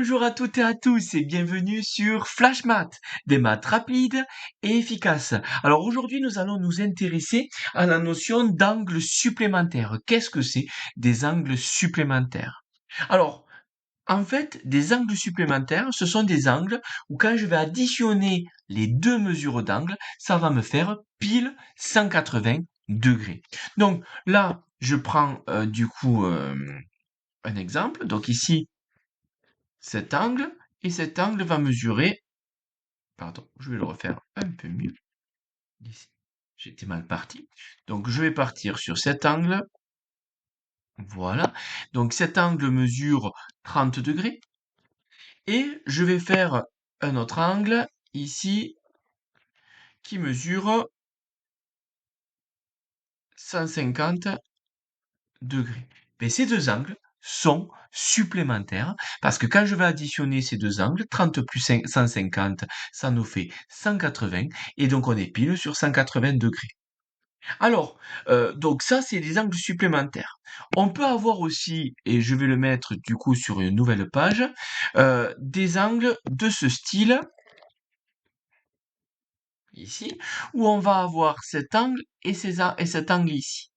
Bonjour à toutes et à tous et bienvenue sur Flash Math, des maths rapides et efficaces. Alors aujourd'hui, nous allons nous intéresser à la notion d'angle supplémentaire. Qu'est-ce que c'est des angles supplémentaires? Alors, en fait, des angles supplémentaires, ce sont des angles où quand je vais additionner les deux mesures d'angle, ça va me faire pile 180 degrés. Donc là, je prends un exemple. Donc ici, cet angle, et cet angle va mesurer, pardon, je vais le refaire un peu mieux, ici, j'étais mal parti, donc je vais partir sur cet angle, voilà, donc cet angle mesure 30 degrés, et je vais faire un autre angle, ici, qui mesure 150 degrés. Mais ces deux angles sont supplémentaires parce que quand je vais additionner ces deux angles, 30 plus 150, ça nous fait 180 et donc on est pile sur 180 degrés. Alors, donc ça, c'est des angles supplémentaires. On peut avoir aussi, et je vais le mettre du coup sur une nouvelle page, des angles de ce style, ici, où on va avoir cet angle et cet angle ici.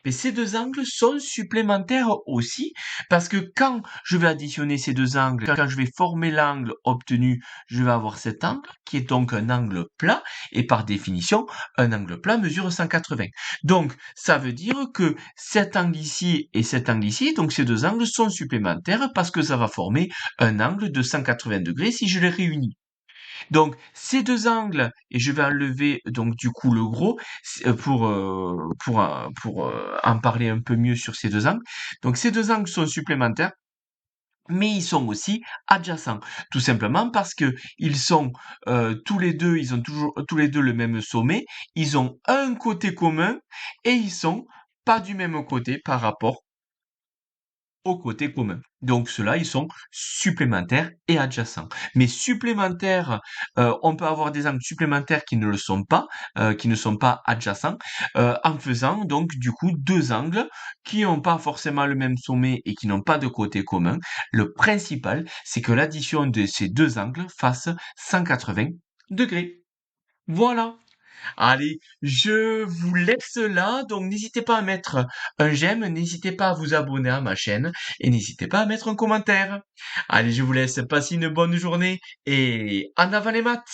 Mais ces deux angles sont supplémentaires aussi, parce que quand je vais additionner ces deux angles, quand je vais former l'angle obtenu, je vais avoir cet angle, qui est donc un angle plat, et par définition, un angle plat mesure 180. Donc, ça veut dire que cet angle ici et cet angle ici, donc ces deux angles sont supplémentaires, parce que ça va former un angle de 180 degrés si je les réunis. Donc ces deux angles, et je vais enlever donc du coup le gros pour en parler un peu mieux sur ces deux angles. Donc ces deux angles sont supplémentaires, mais ils sont aussi adjacents, tout simplement parce que ils sont tous les deux, ils ont toujours tous les deux le même sommet, ils ont un côté commun et ils sont pas du même côté par rapport au côté commun. Donc ceux-là, ils sont supplémentaires et adjacents. Mais supplémentaires, on peut avoir des angles supplémentaires qui ne le sont pas, qui ne sont pas adjacents, en faisant donc du coup deux angles qui n'ont pas forcément le même sommet et qui n'ont pas de côté commun. Le principal, c'est que l'addition de ces deux angles fasse 180 degrés. Voilà. Allez, je vous laisse là, donc n'hésitez pas à mettre un j'aime, n'hésitez pas à vous abonner à ma chaîne et n'hésitez pas à mettre un commentaire. Allez, je vous laisse, passer une bonne journée et en avant les maths!